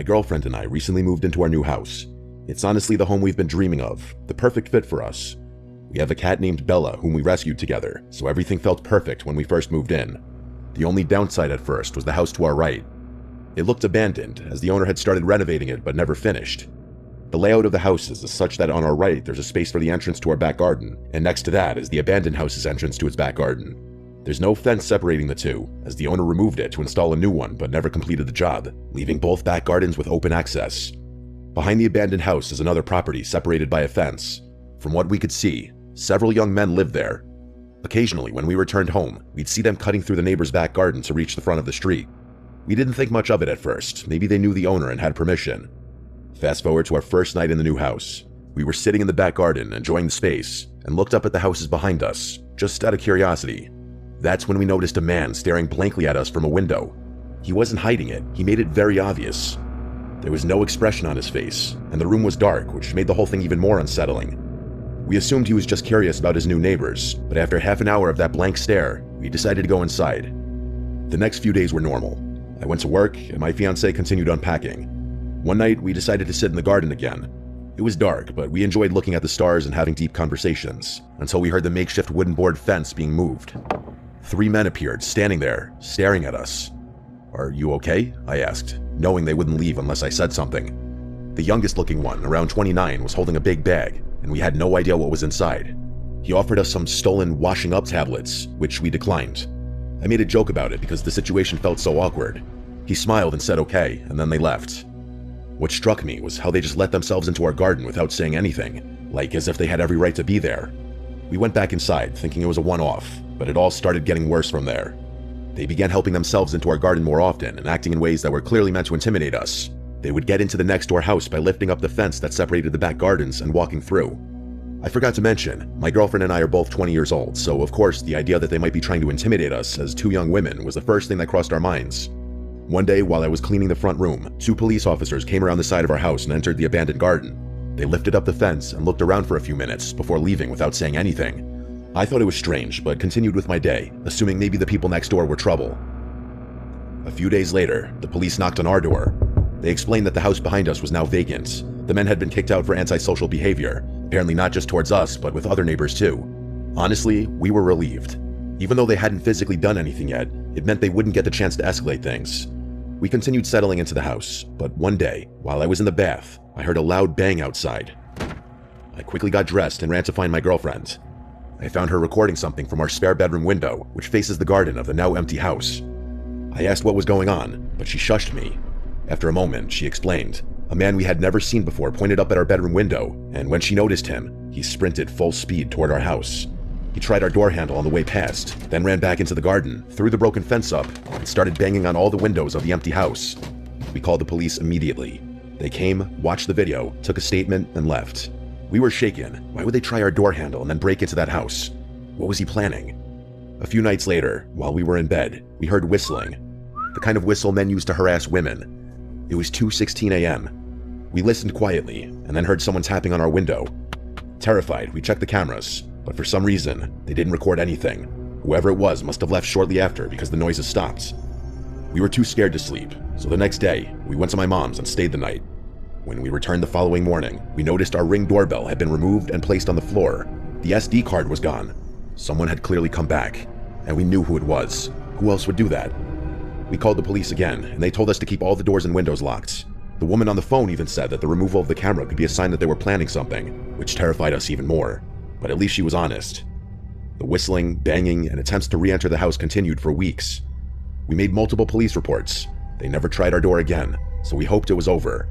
girlfriend and I recently moved into our new house. It's honestly the home we've been dreaming of, the perfect fit for us. We have a cat named Bella whom we rescued together, so everything felt perfect when we first moved in. The only downside at first was the house to our right. It looked abandoned, as the owner had started renovating it but never finished. The layout of the houses is such that on our right there's a space for the entrance to our back garden, and next to that is the abandoned house's entrance to its back garden. There's no fence separating the two, as the owner removed it to install a new one but never completed the job, leaving both back gardens with open access. Behind the abandoned house is another property separated by a fence. From what we could see, several young men lived there. Occasionally, when we returned home, we'd see them cutting through the neighbor's back garden to reach the front of the street. We didn't think much of it at first. Maybe they knew the owner and had permission. Fast forward to our first night in the new house. We were sitting in the back garden enjoying the space and looked up at the houses behind us, just out of curiosity. That's when we noticed a man staring blankly at us from a window. He wasn't hiding it, he made it very obvious. There was no expression on his face, and the room was dark, which made the whole thing even more unsettling. We assumed he was just curious about his new neighbors, but after half an hour of that blank stare, we decided to go inside. The next few days were normal. I went to work, and my fiancée continued unpacking. One night, we decided to sit in the garden again. It was dark, but we enjoyed looking at the stars and having deep conversations, until we heard the makeshift wooden board fence being moved. 3 men appeared, standing there, staring at us. "Are you okay?" I asked, knowing they wouldn't leave unless I said something. The youngest looking one, around 29, was holding a big bag, and we had no idea what was inside. He offered us some stolen washing up tablets, which we declined. I made a joke about it because the situation felt so awkward. He smiled and said okay, and then they left. What struck me was how they just let themselves into our garden without saying anything, like as if they had every right to be there. We went back inside, thinking it was a one-off, but it all started getting worse from there. They began helping themselves into our garden more often and acting in ways that were clearly meant to intimidate us. They would get into the next door house by lifting up the fence that separated the back gardens and walking through. I forgot to mention, my girlfriend and I are both 20 years old, so of course the idea that they might be trying to intimidate us as 2 young women was the first thing that crossed our minds. One day, while I was cleaning the front room, 2 police officers came around the side of our house and entered the abandoned garden. They lifted up the fence and looked around for a few minutes before leaving without saying anything. I thought it was strange, but continued with my day, assuming maybe the people next door were trouble. A few days later, the police knocked on our door. They explained that the house behind us was now vacant. The men had been kicked out for antisocial behavior, apparently not just towards us, but with other neighbors too. Honestly, we were relieved. Even though they hadn't physically done anything yet, it meant they wouldn't get the chance to escalate things. We continued settling into the house, but one day, while I was in the bath, I heard a loud bang outside. I quickly got dressed and ran to find my girlfriend. I found her recording something from our spare bedroom window, which faces the garden of the now empty house. I asked what was going on, but she shushed me. After a moment, she explained. A man we had never seen before pointed up at our bedroom window, and when she noticed him, he sprinted full speed toward our house. He tried our door handle on the way past, then ran back into the garden, threw the broken fence up, and started banging on all the windows of the empty house. We called the police immediately. They came, watched the video, took a statement, and left. We were shaken. Why would they try our door handle and then break into that house? What was he planning? A few nights later, while we were in bed, we heard whistling. The kind of whistle men use to harass women. It was 2:16 a.m. We listened quietly, and then heard someone tapping on our window. Terrified, we checked the cameras, but for some reason, they didn't record anything. Whoever it was must have left shortly after because the noises stopped. We were too scared to sleep, so the next day, we went to my mom's and stayed the night. When we returned the following morning, we noticed our Ring doorbell had been removed and placed on the floor. The SD card was gone. Someone had clearly come back, and we knew who it was. Who else would do that? We called the police again, and they told us to keep all the doors and windows locked. The woman on the phone even said that the removal of the camera could be a sign that they were planning something, which terrified us even more. But at least she was honest. The whistling, banging, and attempts to re-enter the house continued for weeks. We made multiple police reports. They never tried our door again, so we hoped it was over.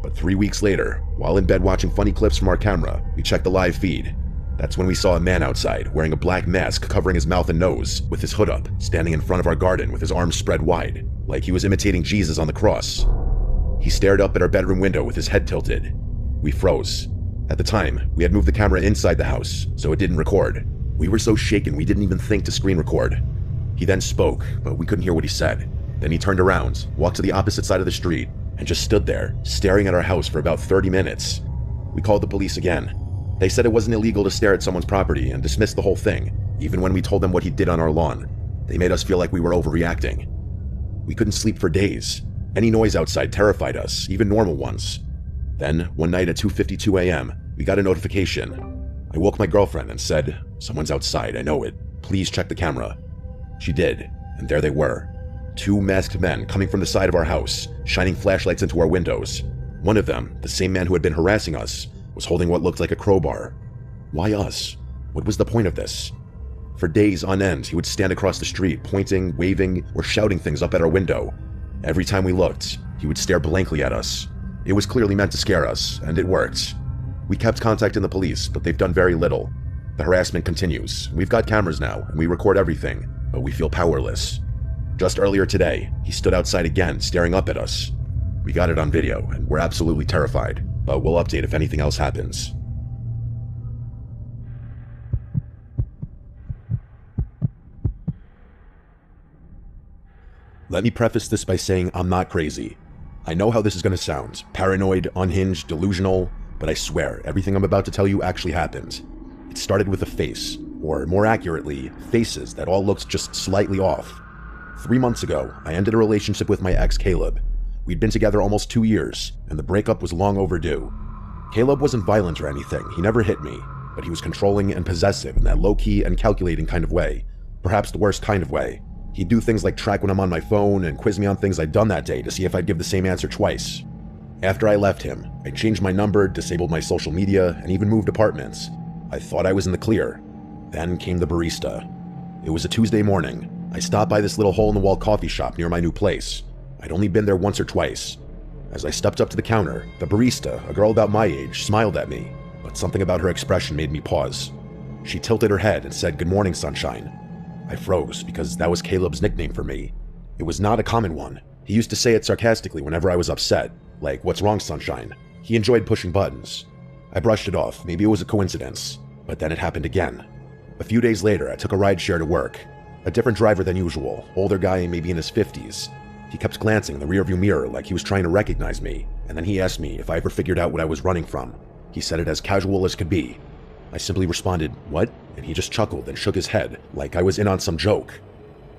But 3 weeks later, while in bed watching funny clips from our camera, we checked the live feed. That's when we saw a man outside, wearing a black mask covering his mouth and nose, with his hood up, standing in front of our garden with his arms spread wide, like he was imitating Jesus on the cross. He stared up at our bedroom window with his head tilted. We froze. At the time, we had moved the camera inside the house, so it didn't record. We were so shaken we didn't even think to screen record. He then spoke, but we couldn't hear what he said. Then he turned around, walked to the opposite side of the street, and just stood there, staring at our house for about 30 minutes. We called the police again. They said it wasn't illegal to stare at someone's property and dismissed the whole thing, even when we told them what he did on our lawn. They made us feel like we were overreacting. We couldn't sleep for days. Any noise outside terrified us, even normal ones. Then, one night at 2:52 a.m., we got a notification. I woke my girlfriend and said, "Someone's outside, I know it. Please check the camera." She did, and there they were. 2 masked men coming from the side of our house, shining flashlights into our windows. One of them, the same man who had been harassing us, was holding what looked like a crowbar. Why us? What was the point of this? For days on end, he would stand across the street, pointing, waving, or shouting things up at our window. Every time we looked, he would stare blankly at us. It was clearly meant to scare us, and it worked. We kept contacting the police, but they've done very little. The harassment continues. We've got cameras now, and we record everything, but we feel powerless. Just earlier today, he stood outside again, staring up at us. We got it on video, and we're absolutely terrified, but we'll update if anything else happens. Let me preface this by saying I'm not crazy. I know how this is going to sound. Paranoid, unhinged, delusional, but I swear, everything I'm about to tell you actually happened. It started with a face, or more accurately, faces that all looked just slightly off. 3 months ago, I ended a relationship with my ex Caleb. We'd been together almost 2 years, and the breakup was long overdue. Caleb wasn't violent or anything, he never hit me, but he was controlling and possessive in that low-key and calculating kind of way. Perhaps the worst kind of way. He'd do things like track when I'm on my phone and quiz me on things I'd done that day to see if I'd give the same answer twice. After I left him, I changed my number, disabled my social media, and even moved apartments. I thought I was in the clear. Then came the barista. It was a Tuesday morning. I stopped by this little hole-in-the-wall coffee shop near my new place. I'd only been there once or twice. As I stepped up to the counter, the barista, a girl about my age, smiled at me, but something about her expression made me pause. She tilted her head and said, "Good morning, sunshine." I froze because that was Caleb's nickname for me. It was not a common one. He used to say it sarcastically whenever I was upset, like, "What's wrong, sunshine?" He enjoyed pushing buttons. I brushed it off, maybe it was a coincidence, but then it happened again. A few days later, I took a rideshare to work. A different driver than usual, older guy maybe in his 50s. He kept glancing in the rearview mirror like he was trying to recognize me, and then he asked me if I ever figured out what I was running from. He said it as casual as could be. I simply responded, "What?" And he just chuckled and shook his head, like I was in on some joke.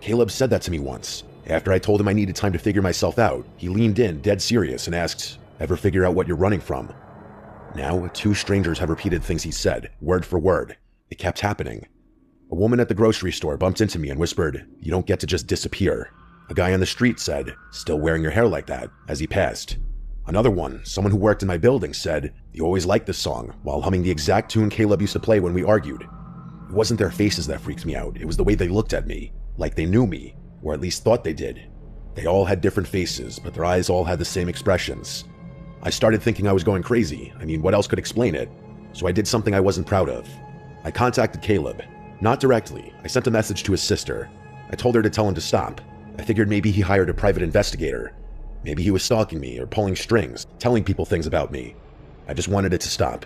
Caleb said that to me once. After I told him I needed time to figure myself out, he leaned in, dead serious, and asked, "Ever figure out what you're running from?" Now, 2 strangers have repeated things he said, word for word. It kept happening. A woman at the grocery store bumped into me and whispered, "You don't get to just disappear." A guy on the street said, "Still wearing your hair like that," as he passed. Another one, someone who worked in my building, said, "You always liked this song," while humming the exact tune Caleb used to play when we argued. It wasn't their faces that freaked me out, it was the way they looked at me, like they knew me, or at least thought they did. They all had different faces, but their eyes all had the same expressions. I started thinking I was going crazy. I mean, what else could explain it? So I did something I wasn't proud of. I contacted Caleb. Not directly, I sent a message to his sister. I told her to tell him to stop. I figured maybe he hired a private investigator. Maybe he was stalking me or pulling strings, telling people things about me. I just wanted it to stop.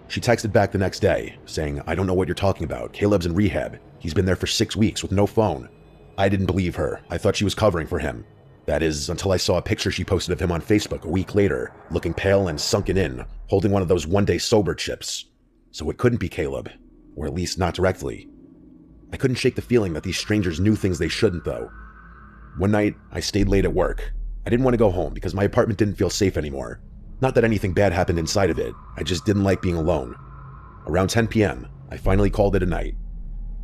She texted back the next day, saying, "I don't know what you're talking about. Caleb's in rehab. He's been there for 6 weeks with no phone." I didn't believe her. I thought she was covering for him. That is, until I saw a picture she posted of him on Facebook a week later, looking pale and sunken in, holding one of those one-day sober chips. So it couldn't be Caleb, or at least not directly. I couldn't shake the feeling that these strangers knew things they shouldn't, though. One night, I stayed late at work. I didn't want to go home because my apartment didn't feel safe anymore. Not that anything bad happened inside of it, I just didn't like being alone. Around 10 p.m., I finally called it a night.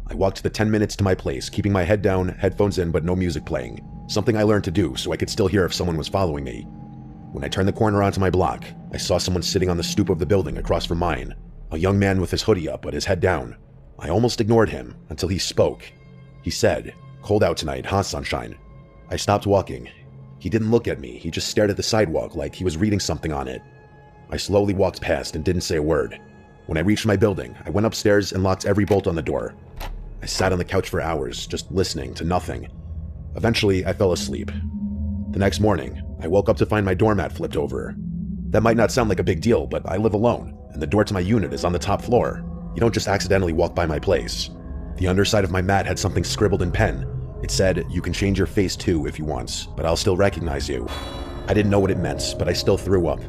I walked the 10 minutes to my place, keeping my head down, headphones in, but no music playing. Something I learned to do so I could still hear if someone was following me. When I turned the corner onto my block, I saw someone sitting on the stoop of the building across from mine. A young man with his hoodie up but his head down. I almost ignored him until he spoke. He said, "Cold out tonight, huh, sunshine?" I stopped walking. He didn't look at me, he just stared at the sidewalk like he was reading something on it. I slowly walked past and didn't say a word. When I reached my building, I went upstairs and locked every bolt on the door. I sat on the couch for hours, just listening to nothing. Eventually, I fell asleep. The next morning, I woke up to find my doormat flipped over. That might not sound like a big deal, but I live alone, and the door to my unit is on the top floor. You don't just accidentally walk by my place. The underside of my mat had something scribbled in pen. It said, "You can change your face too if you want, but I'll still recognize you." I didn't know what it meant, but I still threw up.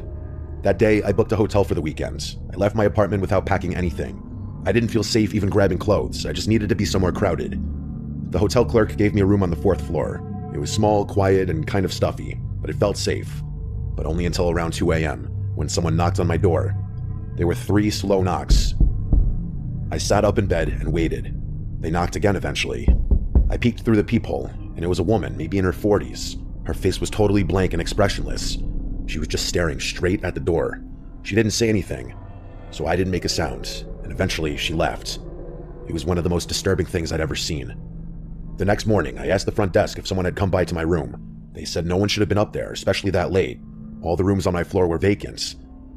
That day, I booked a hotel for the weekend. I left my apartment without packing anything. I didn't feel safe even grabbing clothes, I just needed to be somewhere crowded. The hotel clerk gave me a room on the 4th floor. It was small, quiet, and kind of stuffy, but it felt safe. But only until around 2 a.m., when someone knocked on my door. There were 3 slow knocks. I sat up in bed and waited. They knocked again eventually. I peeked through the peephole, and it was a woman, maybe in her 40s. Her face was totally blank and expressionless. She was just staring straight at the door. She didn't say anything, so I didn't make a sound, and eventually she left. It was one of the most disturbing things I'd ever seen. The next morning, I asked the front desk if someone had come by to my room. They said no one should have been up there, especially that late. All the rooms on my floor were vacant.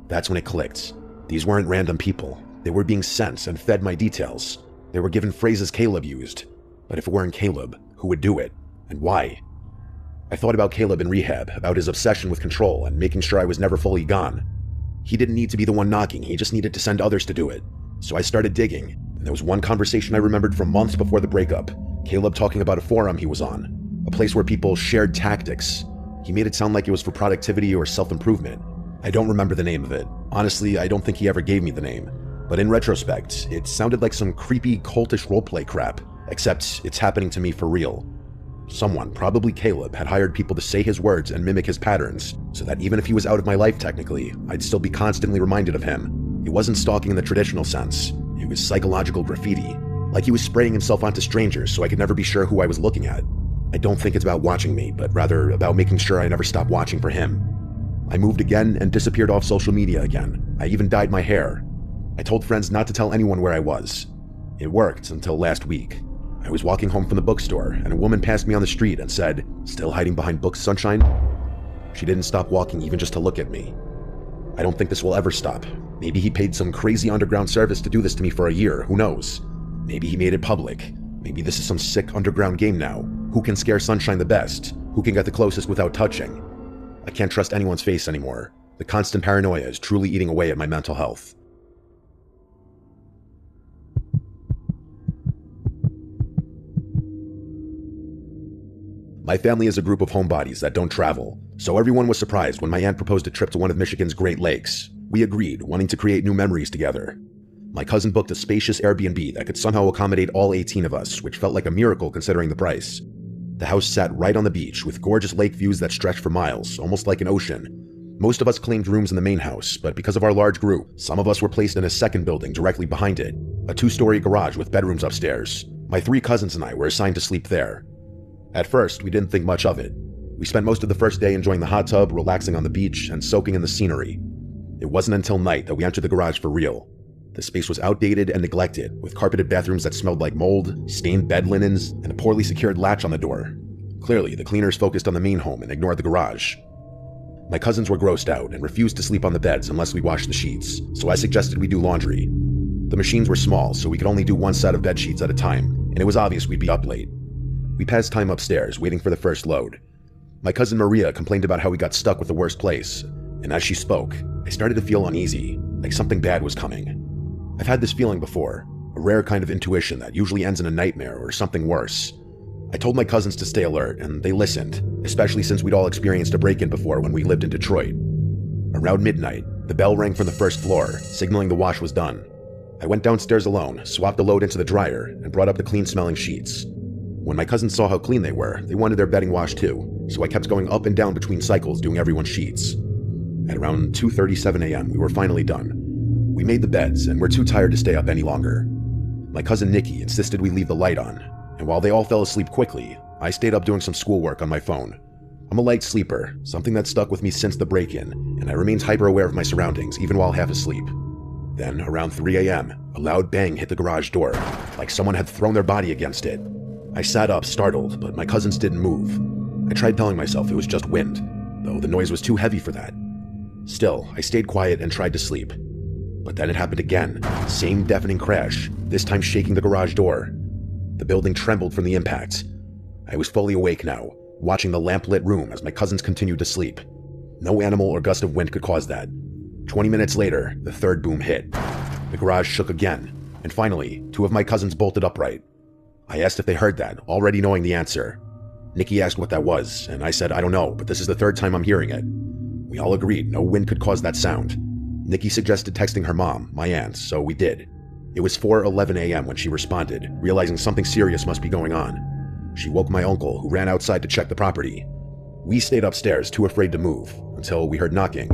That's when it clicked. These weren't random people. They were being sent and fed my details. They were given phrases Caleb used. But if it weren't Caleb, who would do it? And why? I thought about Caleb in rehab, about his obsession with control and making sure I was never fully gone. He didn't need to be the one knocking, he just needed to send others to do it. So I started digging, and there was one conversation I remembered from months before the breakup. Caleb talking about a forum he was on, a place where people shared tactics. He made it sound like it was for productivity or self-improvement. I don't remember the name of it. Honestly, I don't think he ever gave me the name. But in retrospect, it sounded like some creepy, cultish roleplay crap, except it's happening to me for real. Someone, probably Caleb, had hired people to say his words and mimic his patterns, so that even if he was out of my life technically, I'd still be constantly reminded of him. It wasn't stalking in the traditional sense. It was psychological graffiti. Like he was spraying himself onto strangers so I could never be sure who I was looking at. I don't think it's about watching me, but rather about making sure I never stop watching for him. I moved again and disappeared off social media again. I even dyed my hair. I told friends not to tell anyone where I was. It worked until last week. I was walking home from the bookstore, and a woman passed me on the street and said, "Still hiding behind books, Sunshine?" She didn't stop walking even just to look at me. I don't think this will ever stop. Maybe he paid some crazy underground service to do this to me for a year, who knows? Maybe he made it public. Maybe this is some sick underground game now. Who can scare Sunshine the best? Who can get the closest without touching? I can't trust anyone's face anymore. The constant paranoia is truly eating away at my mental health. My family is a group of homebodies that don't travel, so everyone was surprised when my aunt proposed a trip to one of Michigan's Great Lakes. We agreed, wanting to create new memories together. My cousin booked a spacious Airbnb that could somehow accommodate all 18 of us, which felt like a miracle considering the price. The house sat right on the beach, with gorgeous lake views that stretched for miles, almost like an ocean. Most of us claimed rooms in the main house, but because of our large group, some of us were placed in a second building directly behind it, a 2-story garage with bedrooms upstairs. My 3 cousins and I were assigned to sleep there. At first, we didn't think much of it. We spent most of the first day enjoying the hot tub, relaxing on the beach, and soaking in the scenery. It wasn't until night that we entered the garage for real. The space was outdated and neglected, with carpeted bathrooms that smelled like mold, stained bed linens, and a poorly secured latch on the door. Clearly, the cleaners focused on the main home and ignored the garage. My cousins were grossed out and refused to sleep on the beds unless we washed the sheets, so I suggested we do laundry. The machines were small, so we could only do one set of bed sheets at a time, and it was obvious we'd be up late. We passed time upstairs, waiting for the first load. My cousin Maria complained about how we got stuck with the worst place, and as she spoke, I started to feel uneasy, like something bad was coming. I've had this feeling before, a rare kind of intuition that usually ends in a nightmare or something worse. I told my cousins to stay alert, and they listened, especially since we'd all experienced a break-in before when we lived in Detroit. Around midnight, the bell rang from the first floor, signaling the wash was done. I went downstairs alone, swapped the load into the dryer, and brought up the clean-smelling sheets. When my cousins saw how clean they were, they wanted their bedding washed too, so I kept going up and down between cycles doing everyone's sheets. At around 2:37 a.m., we were finally done. We made the beds, and were too tired to stay up any longer. My cousin Nikki insisted we leave the light on, and while they all fell asleep quickly, I stayed up doing some schoolwork on my phone. I'm a light sleeper, something that stuck with me since the break-in, and I remained hyper-aware of my surroundings even while half asleep. Then, around 3 a.m., a loud bang hit the garage door, like someone had thrown their body against it. I sat up, startled, but my cousins didn't move. I tried telling myself it was just wind, though the noise was too heavy for that. Still, I stayed quiet and tried to sleep. But then it happened again, same deafening crash, this time shaking the garage door. The building trembled from the impact. I was fully awake now, watching the lamp-lit room as my cousins continued to sleep. No animal or gust of wind could cause that. 20 minutes later, the third boom hit. The garage shook again, and finally, 2 of my cousins bolted upright. I asked if they heard that, already knowing the answer. Nikki asked what that was, and I said I don't know, but this is the 3rd time I'm hearing it. We all agreed no wind could cause that sound. Nikki suggested texting her mom, my aunt, so we did. It was 4:11 a.m. when she responded, realizing something serious must be going on. She woke my uncle, who ran outside to check the property. We stayed upstairs, too afraid to move, until we heard knocking.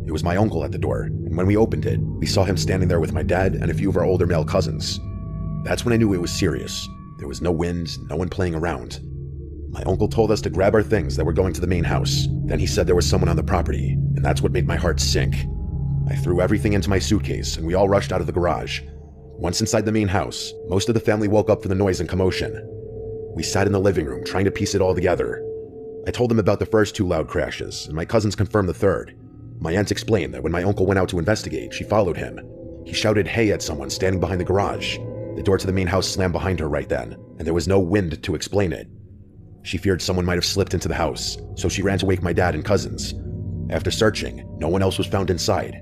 It was my uncle at the door, and when we opened it, we saw him standing there with my dad and a few of our older male cousins. That's when I knew it was serious. There was no wind, no one playing around. My uncle told us to grab our things that were going to the main house. Then he said there was someone on the property, and that's what made my heart sink. I threw everything into my suitcase, and we all rushed out of the garage. Once inside the main house, most of the family woke up for the noise and commotion. We sat in the living room, trying to piece it all together. I told them about the first 2 loud crashes, and my cousins confirmed the third. My aunt explained that when my uncle went out to investigate, she followed him. He shouted "hey" at someone standing behind the garage. The door to the main house slammed behind her right then, and there was no wind to explain it. She feared someone might have slipped into the house, so she ran to wake my dad and cousins. After searching, no one else was found inside.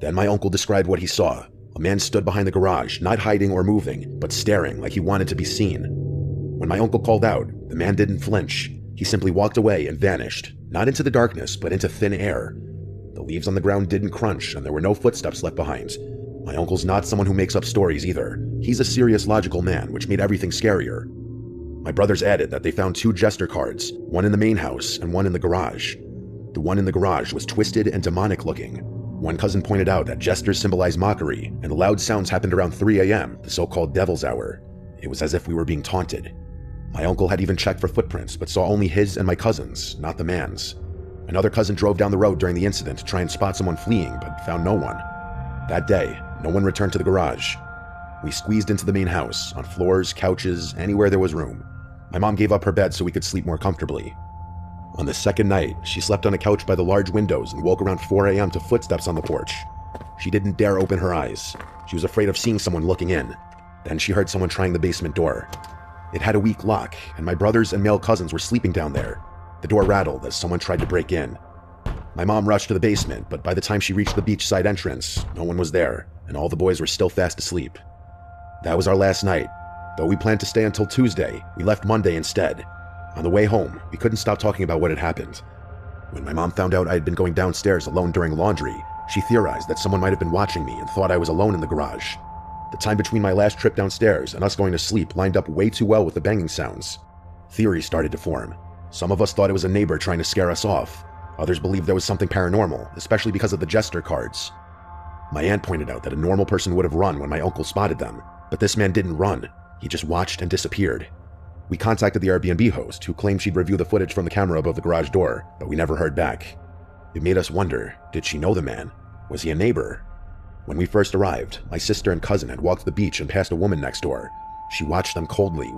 Then my uncle described what he saw. A man stood behind the garage, not hiding or moving, but staring like he wanted to be seen. When my uncle called out, the man didn't flinch. He simply walked away and vanished, not into the darkness, but into thin air. The leaves on the ground didn't crunch, and there were no footsteps left behind. My uncle's not someone who makes up stories either. He's a serious, logical man, which made everything scarier. My brothers added that they found 2 jester cards, one in the main house and one in the garage. The one in the garage was twisted and demonic looking. One cousin pointed out that jesters symbolize mockery, and the loud sounds happened around 3 a.m., the so-called devil's hour. It was as if we were being taunted. My uncle had even checked for footprints, but saw only his and my cousin's, not the man's. Another cousin drove down the road during the incident to try and spot someone fleeing, but found no one. That day, no one returned to the garage. We squeezed into the main house, on floors, couches, anywhere there was room. My mom gave up her bed so we could sleep more comfortably. On the second night, she slept on a couch by the large windows and woke around 4 a.m. to footsteps on the porch. She didn't dare open her eyes. She was afraid of seeing someone looking in. Then she heard someone trying the basement door. It had a weak lock, and my brothers and male cousins were sleeping down there. The door rattled as someone tried to break in. My mom rushed to the basement, but by the time she reached the beachside entrance, no one was there, and all the boys were still fast asleep. That was our last night. Though we planned to stay until Tuesday, we left Monday instead. On the way home, we couldn't stop talking about what had happened. When my mom found out I had been going downstairs alone during laundry, she theorized that someone might have been watching me and thought I was alone in the garage. The time between my last trip downstairs and us going to sleep lined up way too well with the banging sounds. Theories started to form. Some of us thought it was a neighbor trying to scare us off. Others believed there was something paranormal, especially because of the jester cards. My aunt pointed out that a normal person would have run when my uncle spotted them, but this man didn't run. He just watched and disappeared. We contacted the Airbnb host, who claimed she'd review the footage from the camera above the garage door, but we never heard back. It made us wonder, did she know the man? Was he a neighbor? When we first arrived, my sister and cousin had walked the beach and passed a woman next door. She watched them coldly,